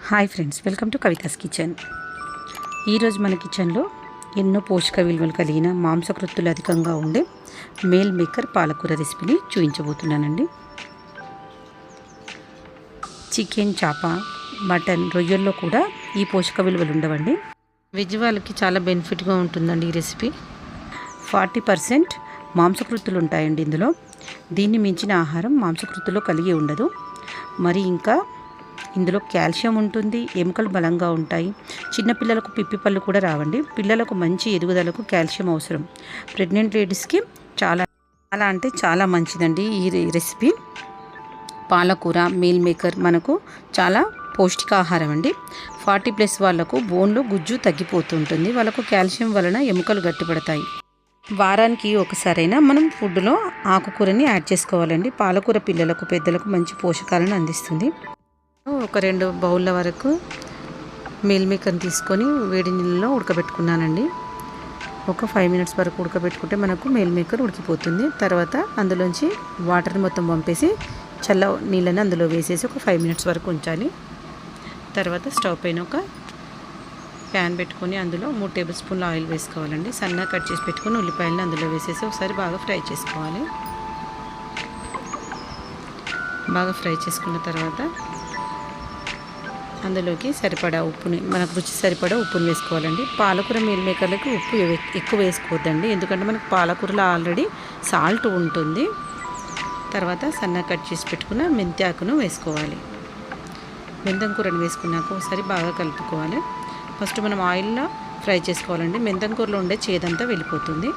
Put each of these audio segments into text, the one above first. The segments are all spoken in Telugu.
Hi friends, welcome to Kavitha's kitchen. ఈరోజు మన కిచెన్లో ఎన్నో పోషక విలువలు కలిగిన మాంసకృత్తులు అధికంగా ఉండే మేల్ మేకర్ పాలకూర రెసిపీని చూపించబోతున్నానండి. చికెన్, చాప, మటన్, రొయ్యల్లో కూడా ఈ పోషక విలువలు ఉండవండి. వెజ్ వాళ్ళకి చాలా బెనిఫిట్గా ఉంటుందండి ఈ రెసిపీ. 40% మాంసకృత్తులు ఉంటాయండి ఇందులో. దీన్ని మించిన ఆహారం మాంసకృత్తులో కలిగి ఉండదు. మరి ఇంకా ఇందులో కాల్షియం ఉంటుంది, ఎముకలు బలంగా ఉంటాయి. చిన్నపిల్లలకు పిప్పి పళ్ళు కూడా రావండి. పిల్లలకు మంచి ఎదుగుదలకు కాల్షియం అవసరం. ప్రెగ్నెంట్ లేడీస్కి చాలా మంచిదండి ఈ రెసిపీ. పాలకూర మీల్ మేకర్ మనకు చాలా పౌష్టికాహారం అండి. 40+ వాళ్ళకు బోన్లు గుజ్జు తగ్గిపోతుంటుంది. వాళ్ళకు కాల్షియం వలన ఎముకలు గట్టిపడతాయి. వారానికి ఒకసారైనా మనం ఫుడ్లో ఆకుకూరని యాడ్ చేసుకోవాలండి. పాలకూర పిల్లలకు పెద్దలకు మంచి పోషకాలను అందిస్తుంది. ఒక 2 బౌళ్ళ వరకు మీల్ మేకర్ని తీసుకొని వేడి నీళ్ళలో ఉడకబెట్టుకున్నానండి. ఒక 5 మినిట్స్ వరకు ఉడకబెట్టుకుంటే మనకు మీల్ మేకర్ ఉడికిపోతుంది. తర్వాత అందులోంచి వాటర్ని మొత్తం పంపేసి చల్ల నీళ్ళని అందులో వేసేసి ఒక 5 మినిట్స్ వరకు ఉంచాలి. తర్వాత స్టవ్ పైన ఒక ప్యాన్ పెట్టుకొని అందులో 3 టేబుల్ స్పూన్ల ఆయిల్ వేసుకోవాలండి. సన్నగా కట్ చేసి పెట్టుకొని ఉల్లిపాయలను అందులో వేసేసి ఒకసారి బాగా ఫ్రై చేసుకోవాలి. బాగా ఫ్రై చేసుకున్న తర్వాత అందులోకి సరిపడా ఉప్పుని, మనకు రుచి సరిపడా ఉప్పుని వేసుకోవాలండి. పాలకూర మీల్ మేకర్లకి ఉప్పు ఎక్కువ వేసుకోవద్దండి, ఎందుకంటే మనకు పాలకూరలో ఆల్రెడీ సాల్ట్ ఉంటుంది. తర్వాత సన్నగా కట్ చేసి పెట్టుకున్న మెంతి ఆకును వేసుకోవాలి. మెంతం కూరని వేసుకున్నాక ఒకసారి బాగా కలుపుకోవాలి. ఫస్ట్ మనం ఆయిల్లో ఫ్రై చేసుకోవాలండి. మెంతం కూరలో ఉండే చేదంతా వెళ్ళిపోతుంది.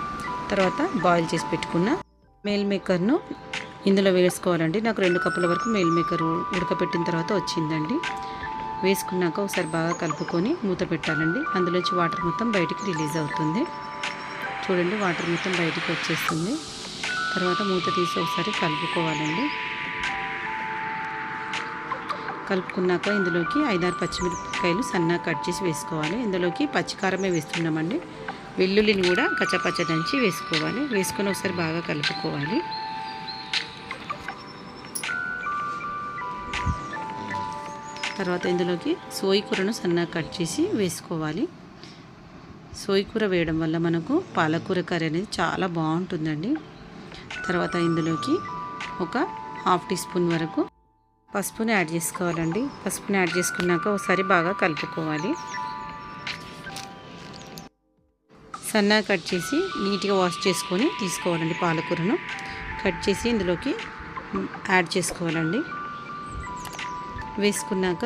తర్వాత బాయిల్ చేసి పెట్టుకున్న మీల్ మేకర్ను ఇందులో వేసుకోవాలండి. నాకు 2 కప్పుల వరకు మీల్ మేకర్ ఉడకపెట్టిన తర్వాత వచ్చిందండి. వేసుకున్నాక ఒకసారి బాగా కలుపుకొని మూత పెట్టాలండి. అందులోంచి వాటర్ మొత్తం బయటికి రిలీజ్ అవుతుంది. చూడండి, వాటర్ మొత్తం బయటికి వచ్చేస్తుంది. తర్వాత మూత తీసి ఒకసారి కలుపుకోవాలండి. కలుపుకున్నాక ఇందులోకి 5-6 పచ్చిమిరపకాయలు సన్నగా కట్ చేసి వేసుకోవాలి. ఇందులోకి పచ్చికారమే వేస్తున్నామండి. వెల్లుల్లిని కూడా కచ్చపచ్చ దంచి వేసుకోవాలి. వేసుకొని ఒకసారి బాగా కలుపుకోవాలి. తర్వాత ఇందులోకి సోయి కూరను సన్నగా కట్ చేసి వేసుకోవాలి. సోయి కూర వేయడం వల్ల మనకు పాలకూర కర్రీ అనేది చాలా బాగుంటుందండి. తర్వాత ఇందులోకి ఒక 1/2 టీ స్పూన్ వరకు పసుపుని యాడ్ చేసుకోవాలండి. పసుపుని యాడ్ చేసుకున్నాక ఒకసారి బాగా కలుపుకోవాలి. సన్నగా కట్ చేసి నీట్గా వాష్ చేసుకొని తీసుకోవాలండి. పాలకూరను కట్ చేసి ఇందులోకి యాడ్ చేసుకోవాలండి. వేసుకున్నాక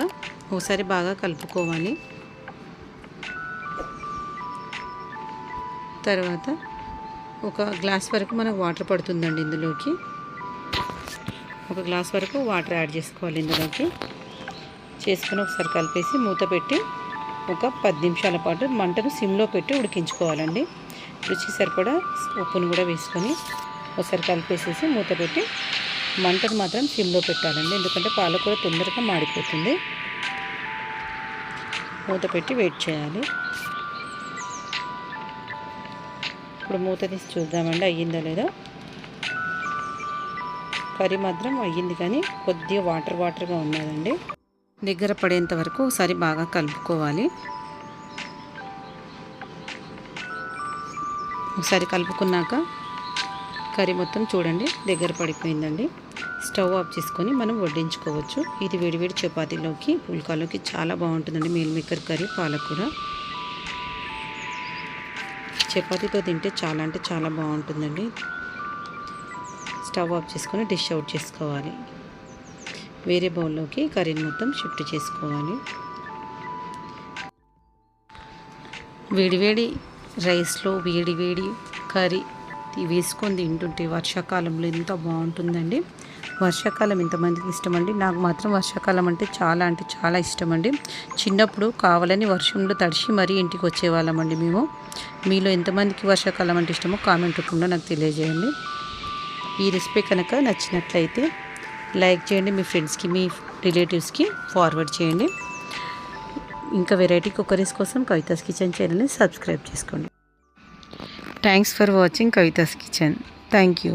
ఒకసారి బాగా కలుపుకోవాలి. తర్వాత ఒక గ్లాస్ వరకు మనకు వాటర్ పడుతుందండి. ఇందులోకి ఒక గ్లాస్ వరకు వాటర్ యాడ్ చేసుకోవాలి. ఇందులోకి చేసుకుని ఒకసారి కలిపేసి మూత పెట్టి ఒక 10 నిమిషాల పాటు మంటను సిమ్లో పెట్టి ఉడికించుకోవాలండి. రుచికి సరిపడా ఉప్పును కూడా వేసుకొని ఒకసారి కలిపేసేసి మూత పెట్టి మంటను మాత్రం సిమ్లో పెట్టాలండి, ఎందుకంటే పాలకూర తొందరగా మాడిపోతుంది. మూత పెట్టి వెయిట్ చేయాలి. ఇప్పుడు మూత తీసి చూద్దామండి అయ్యిందో లేదో. కర్రీ మాత్రం అయ్యింది, కానీ కొద్దిగా వాటర్గా ఉన్నదండి. దగ్గర పడేంత వరకు ఒకసారి బాగా కలుపుకోవాలి. ఒకసారి కలుపుకున్నాక కర్రీ మొత్తం చూడండి దగ్గర పడిపోయిందండి. స్టవ్ ఆఫ్ చేసుకొని మనం వడ్డించుకోవచ్చు. ఇది వేడివేడి చపాతీలోకి, పుల్కాలోకి చాలా బాగుంటుందండి మీల్ మేకర్ కర్రీ పాలకూర. చపాతీతో తింటే చాలా బాగుంటుందండి. స్టవ్ ఆఫ్ చేసుకొని డిష్ అవుట్ చేసుకోవాలి. వేరే బౌల్లోకి కర్రీని మొత్తం షిఫ్ట్ చేసుకోవాలి. వేడివేడి రైస్లో వేడివేడి కర్రీ వేసుకొని తింటుంటే వర్షాకాలంలో ఎంత బాగుంటుందండి. వర్షాకాలం ఎంతమందికి ఇష్టమండి? నాకు మాత్రం వర్షాకాలం అంటే చాలా ఇష్టమండి. చిన్నప్పుడు కావాలని వర్షంలో తడిసి మరీ ఇంటికి వచ్చేవాళ్ళమండి మేము. మీలో ఎంతమందికి వర్షాకాలం అంటే ఇష్టమో కామెంట్ రూపంలో నాకు తెలియజేయండి. ఈ రెసిపీ కనుక నచ్చినట్లయితే లైక్ చేయండి, మీ ఫ్రెండ్స్కి, మీ రిలేటివ్స్కి ఫార్వర్డ్ చేయండి. ఇంకా వెరైటీ కుక్కరీస్ కోసం కవితాస్ కిచెన్ ఛానల్ని సబ్స్క్రైబ్ చేసుకోండి. Thanks for watching Kavitha's kitchen. Thank you.